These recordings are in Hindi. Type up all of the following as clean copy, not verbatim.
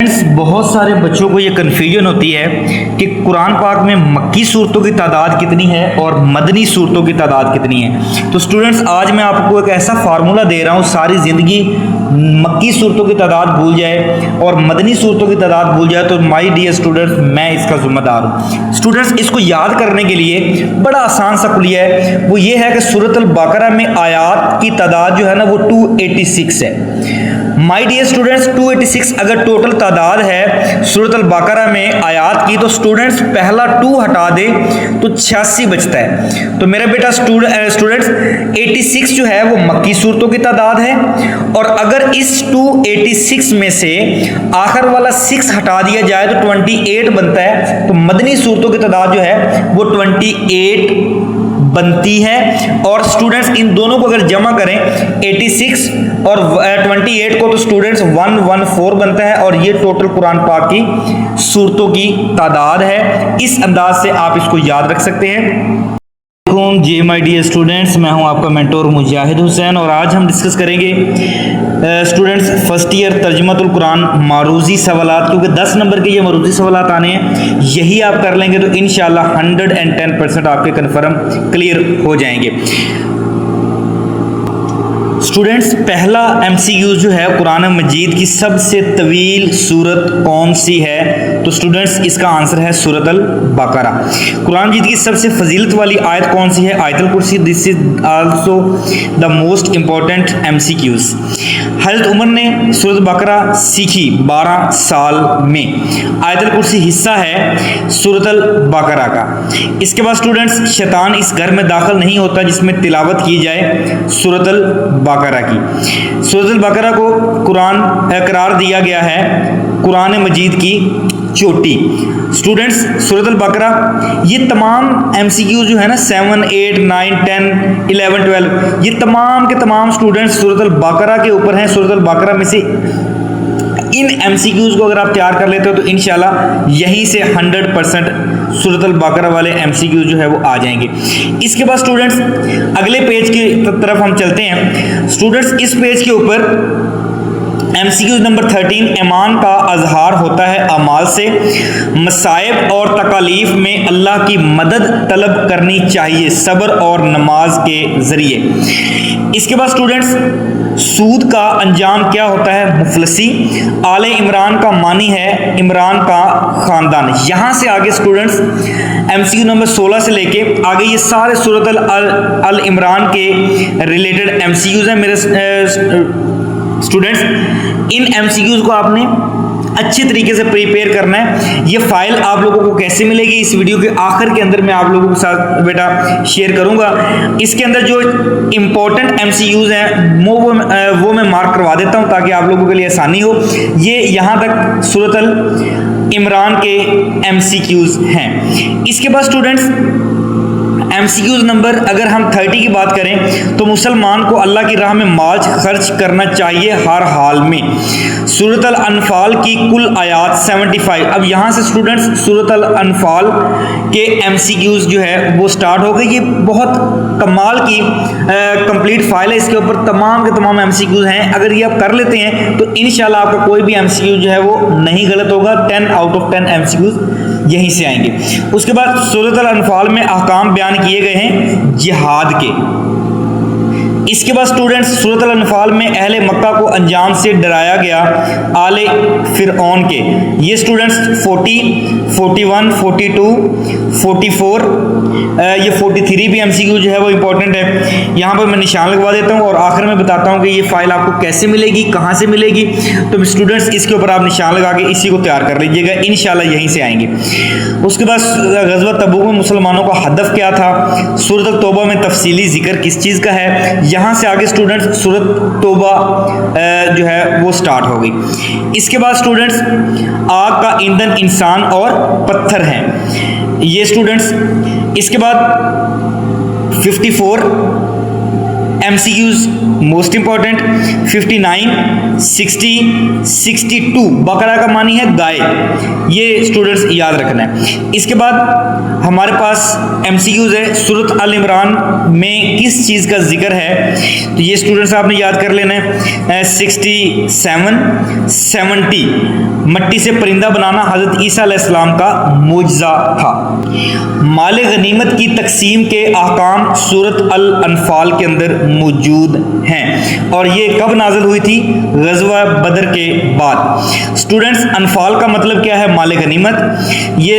फ्रेंड्स, बहुत सारे बच्चों को ये कन्फ्यूजन होती है कि कुरान पाक में मक्की सूरतों की तादाद कितनी है और मदनी सूरतों की तादाद कितनी है। तो स्टूडेंट्स, आज मैं आपको एक ऐसा फार्मूला दे रहा हूँ, सारी ज़िंदगी मक्की सूरतों की तादाद भूल जाए और मदनी सूरतों की तादाद भूल जाए तो माय डियर स्टूडेंट्स, मैं इसका जिम्मेदार हूँ। स्टूडेंट्स, इसको याद करने के लिए बड़ा आसान सा कुलिया है, वो ये है कि सूरत अल बकरा में आयात की तादाद जो है ना वो 286 है। माय डियर स्टूडेंट्स, 286 अगर टोटल तादाद है सूरत अल बकरा में आयात की, तो स्टूडेंट्स पहला 2 हटा दे तो 86 बचता है। तो मेरा बेटा स्टूडेंट्स 86 जो है वो मक्की सूरतों की तादाद है, और अगर इस 286 में से आखिर वाला 6 हटा दिया जाए तो 28 बनता है। तो मदनी सूरतों की तादाद जो है वो 28 बनती है। और स्टूडेंट्स इन दोनों को अगर जमा करें 86 और 28 को, तो स्टूडेंट्स 114 बनता है, और ये टोटल कुरान पाक की सूरतों की तादाद है। इस अंदाज से आप इसको याद रख सकते हैं। जी माय डियर स्टूडेंट्स, मैं हूं आपका मेंटोर मुजाहिद हुसैन, और आज हम डिस्कस करेंगे स्टूडेंट्स फर्स्ट ईयर तर्जुमतुल कुरान मारूजी सवालात, क्योंकि 10 नंबर के ये मारूजी सवालात आने हैं। यही आप कर लेंगे तो इंशाल्लाह 110% आपके कन्फर्म क्लियर हो जाएंगे। स्टूडेंट्स, पहला MCQ जो है, कुरान मजीद की सबसे तवील सूरत कौन सी है? तो स्टूडेंट्स इसका आंसर है सूरत अल बकरा। कुरान मजीद की सबसे फजीलत वाली आयत कौन सी है? आयतुल कुर्सी। This is also the most important MCQs। हज़रत उमर ने सूरत बकरा सीखी 12 साल में। आयतुल कुर्सी हिस्सा है सूरत अल बकरा का। इसके बाद स्टूडेंट्स, शैतान इस घर में दाखिल नहीं होता जिसमें तिलावत की जाए सूरत अल बकरा की। सूरत अल बकरा को कुरान करार दिया गया है कुरान मजीद की चोटी। स्टूडेंट्स, सूरत अल बकरा, ये तमाम MCQ जो है ना 7, 8, 9, 10, 11, 12, ये तमाम के तमाम स्टूडेंट्स सूरत अल बकरा के ऊपर हैं। सूरत अल बकरा में से इन MCQs को अगर आप तैयार कर लेते हो तो इंशाल्लाह यहीं से 100% सूरत अल बकरा वाले MCQ जो है वो आ जाएंगे। इसके बाद स्टूडेंट्स अगले पेज की तरफ हम चलते हैं। स्टूडेंट्स, इस पेज के ऊपर MCQ नंबर 13, ईमान का अजहार होता है अमाल से। मसाइब और तकालीफ में अल्लाह की मदद तलब करनी चाहिए सब्र और नमाज के ज़रिए। इसके बाद स्टूडेंट्स, सूद का अंजाम क्या होता है? मुफलसी। आले इमरान का मानी है इमरान का ख़ानदान। यहाँ से आगे स्टूडेंट्स MCQ नंबर 16 से लेके आगे ये सारे सूरत अल इमरान के रिलेटेड MCQs हैं मेरे स्टूडेंट्स। इन MCQs को आपने अच्छे तरीके से प्रिपेयर करना है। ये फाइल आप लोगों को कैसे मिलेगी? इस वीडियो के आखिर के अंदर मैं आप लोगों के साथ बेटा शेयर करूंगा। इसके अंदर जो इम्पोर्टेंट MCQs हैं वो मैं मार्क करवा देता हूं ताकि आप लोगों के लिए आसानी हो। ये यहाँ तक सूरत अल इमरान के MCQs हैं। इसके बाद स्टूडेंट्स MCQs नंबर अगर हम 30 की बात करें तो मुसलमान को अल्लाह की राह में माल खर्च करना चाहिए हर हाल में। सूरत अल अनफाल की कुल आयात 75। अब यहाँ से स्टूडेंट्स सूरत अल अनफाल के MCQs जो है वो स्टार्ट हो गई। ये बहुत कमाल की कंप्लीट फाइल है, इसके ऊपर तमाम के तमाम MCQs हैं। अगर ये आप कर लेते हैं तो इंशाल्लाह आपका कोई भी MCQ जो है वो नहीं गलत होगा। 10 आउट ऑफ 10 MCQs यहीं से आएंगे। उसके बाद सूरत अल अनफाल में अहकाम बयान किए गए हैं जिहाद के। इसके बाद स्टूडेंट्स सूरत अल अनफाल में अहले मक्का को अंजाम से डराया गया आले फिरऔन के। ये स्टूडेंट्स 40, 41, 42, 44, ये 43 भी MCQ जो है वो इंपॉर्टेंट है। यहाँ पर मैं निशान लगवा देता हूँ और आखिर में बताता हूँ कि ये फाइल आपको कैसे मिलेगी, कहाँ से मिलेगी। तो स्टूडेंट्स इसके ऊपर आप निशान लगा के इसी को तैयार कर लीजिएगा, इंशाल्लाह यहीं से आएंगे। उसके बाद ग़ज़वा तबूक में मुसलमानों का हदफ क्या था? सूरत अल तौबा में तफसीली जिक्र किस चीज़ का है? यहाँ से आगे स्टूडेंट्स सूरत तौबा जो है वो स्टार्ट हो गई। इसके बाद स्टूडेंट्स आग का ईंधन इंसान और पत्थर हैं, ये स्टूडेंट्स। इसके बाद 54 MCQs मोस्ट इंपॉर्टेंट 59, 60, 62 बकरा का मानी है गाय, ये स्टूडेंट्स याद रखना है। इसके बाद हमारे पास MCQs है सूरत अल इमरान में किस चीज़ का जिक्र है, तो ये स्टूडेंट्स आपने याद कर लेना है। 67, 70 मट्टी से परिंदा बनाना हज़रत ईसा अलैहिस्सलाम का मुजज़ा था। माल गनीमत की तकसीम के अहकाम सूरत अल अनफाल के अंदर मौजूद हैं और ये कब नाज़िल हुई थी? ग़ज़वा बदर के बाद। स्टूडेंट्स अनफाल का मतलब क्या है? माल गनीमत। ये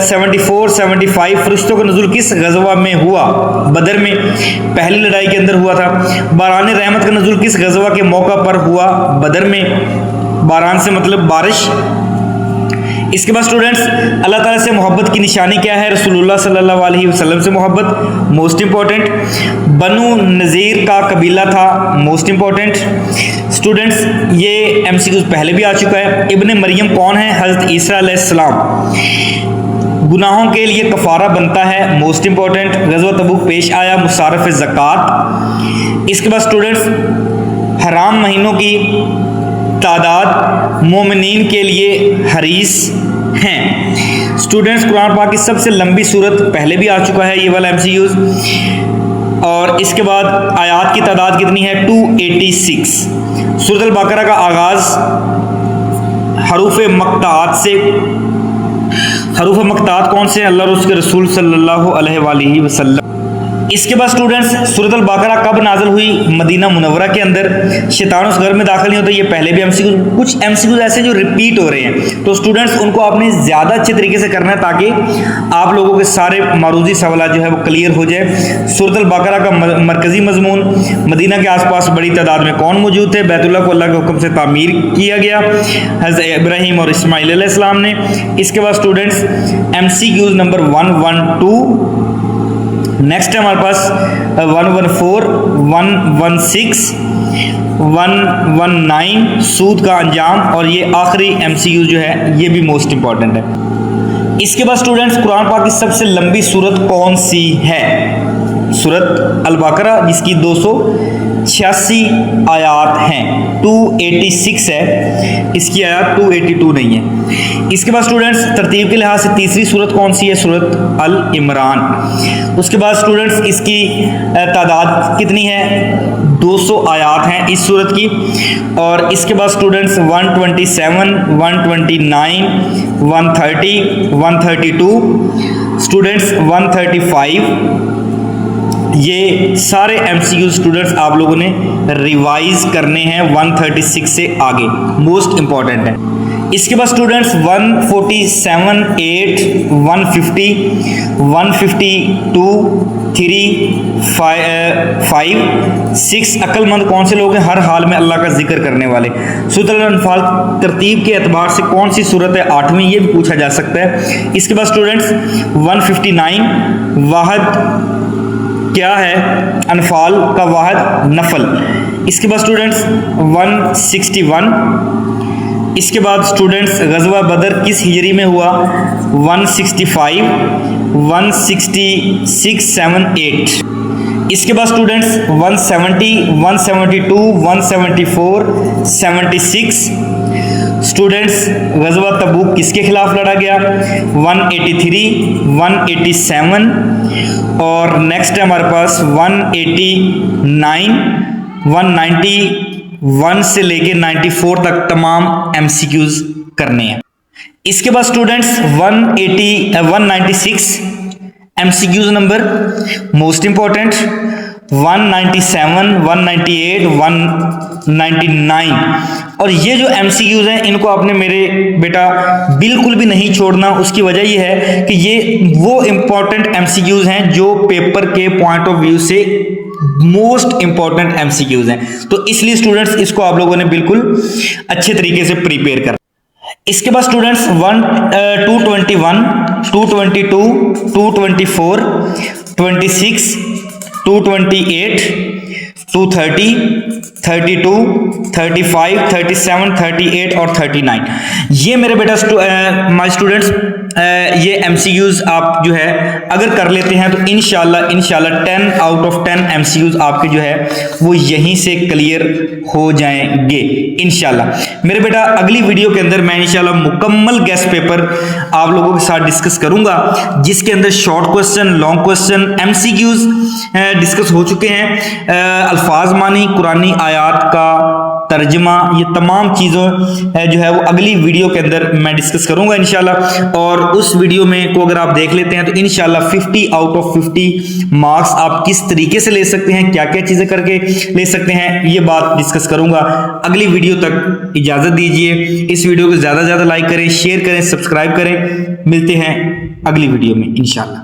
74, 75 फरिश्तों का नुज़ूल किस ग़ज़वा में हुआ? बदर में, पहली लड़ाई के अंदर हुआ था। बारान रहमत का नुज़ूल किस ग़ज़वा के मौका पर हुआ? बदर में। बारान से मतलब बारिश। इसके बाद स्टूडेंट्स अल्लाह ताला से मोहब्बत की निशानी क्या है? रसूलुल्लाह सल्लल्लाहु अलैहि वसल्लम से मोहब्बत, मोस्ट इंपॉर्टेंट। बनु नज़ीर का कबीला था, मोस्ट इंपॉर्टेंट। स्टूडेंट्स ये MCQ पहले भी आ चुका है। इब्ने मरियम कौन है? हज़रत ईसा अलैहिस्सलाम। गुनाहों के लिए कफ़ारा बनता है, मोस्ट इंपॉर्टेंट। ग़ज़वा तबूक पेश आया, मुसारफ़ ज़कात। इसके बाद स्टूडेंट्स हराम महीनों की तादाद मोमिनीन के लिए हरीस हैं। स्टूडेंट्स कुरान पाक की सबसे लंबी सूरत पहले भी आ चुका है ये वाला MCQs। और इसके बाद आयात की तादाद कितनी है? 286। सूरत अल बकरा का आगाज़ हरूफ मक़तात से। हरूफ मक़तात कौन से? अल्लाह और उसके रसूल सल्लल्लाहु अलैहि वसल्लम। इसके बाद स्टूडेंट्स सूरत अल बकरा कब नाज़िल हुई? मदीना मुनव्वरा के अंदर। शैतान उस घर में दाखिल नहीं होता, ये पहले भी MCQ। कुछ MCQ ऐसे जो रिपीट हो रहे हैं, तो स्टूडेंट्स उनको आपने ज़्यादा अच्छे तरीके से करना है ताकि आप लोगों के सारे मारूजी सवाल जो है वो क्लियर हो जाए। सूरत अल बकरा का मरकज़ी मजमून, मदीना के आसपास बड़ी तादाद में कौन मौजूद थे? बैतुल्लाह को अल्लाह के हुक्म से तामीर किया गया हज़रत इब्राहीम और इस्माइल अलैहिस्सलाम ने। इसके बाद स्टूडेंट्स MCQ नंबर 112। नेक्स्ट है हमारे पास 114, 116, 119 सूद का अंजाम, और ये आखिरी MCQ जो है ये भी मोस्ट इंपॉर्टेंट है। इसके बाद स्टूडेंट्स कुरान पाक की सबसे लंबी सूरत कौन सी है? सूरत अल बकरा, जिसकी 286 आयात हैं। 286 है, इसकी आयात 282 नहीं है। इसके बाद स्टूडेंट्स तरतीब के लिहाज से तीसरी सूरत कौन सी है? सूरत अल इमरान। उसके बाद स्टूडेंट्स इसकी तादाद कितनी है? 200 आयात हैं इस सूरत की। और इसके बाद स्टूडेंट्स 127, 129, 130, 132, स्टूडेंट्स 135, ये सारे MCQ स्टूडेंट्स आप लोगों ने रिवाइज करने हैं 136 से आगे, मोस्ट इंपॉर्टेंट है। इसके बाद स्टूडेंट्स 147, 8, 150, 152, 3, 5, 6 अक्लमंद कौन से लोग हैं? हर हाल में अल्लाह का जिक्र करने वाले। सूरत अल अनफाल तरतीब के एतबार से कौन सी सूरत है? 8वीं, ये भी पूछा जा सकता है। इसके बाद स्टूडेंट्स 159 वाहद क्या है? अनफाल का वाहद नफल। इसके बाद स्टूडेंट्स 161। इसके बाद स्टूडेंट्स ग़ज़वा बदर किस हिजरी में हुआ? 165, 166, 7, 8। इसके बाद स्टूडेंट्स 170, 172, 174, 76। स्टूडेंट्स ग़ज़वा तबूक किसके खिलाफ लड़ा गया? 183, 187, और नेक्स्ट है हमारे पास 189, 191 से लेके 94 तक तमाम MCQs करने हैं। इसके बाद students 196 MCQs number most important, 197, 198, 199, और ये जो MCQs हैं इनको आपने मेरे बेटा बिल्कुल भी नहीं छोड़ना। उसकी वजह ये है कि ये वो इंपॉर्टेंट MCQs हैं जो पेपर के पॉइंट ऑफ व्यू से मोस्ट इंपॉर्टेंट MCQs हैं, तो इसलिए स्टूडेंट्स इसको आप लोगों ने बिल्कुल अच्छे तरीके से प्रिपेयर कर। इसके बाद स्टूडेंट्स 221, 222, 224, 26, 228, 230, 32, 35, 37, 38 और 39। ये मेरे बेटा माय स्टूडेंट्स ये MCQs आप जो है अगर कर लेते हैं तो इंशाल्लाह 10 आउट ऑफ 10 MCQs आपके जो है वो यहीं से क्लियर हो जाएंगे इंशाल्लाह। मेरे बेटा अगली वीडियो के अंदर मैं इंशाल्लाह मुकम्मल गेस्ट पेपर आप लोगों के साथ डिस्कस करूंगा, जिसके अंदर short question, long question, MCQs discuss हो चुके हैं, अल्फाज मानी, कुरानी आयात का तर्जमा, ये तमाम चीज़ों जो है वो अगली वीडियो के अंदर मैं डिस्कस करूंगा इंशाल्लाह। और उस वीडियो में को अगर आप देख लेते हैं तो इंशाल्लाह 50 आउट ऑफ 50 मार्क्स आप किस तरीके से ले सकते हैं, क्या क्या चीज़ें करके ले सकते हैं, ये बात डिस्कस करूंगा। अगली वीडियो तक इजाज़त दीजिए। इस वीडियो को ज़्यादा से ज़्यादा लाइक करें, शेयर करें, सब्सक्राइब करें। मिलते हैं अगली वीडियो में इंशाल्लाह।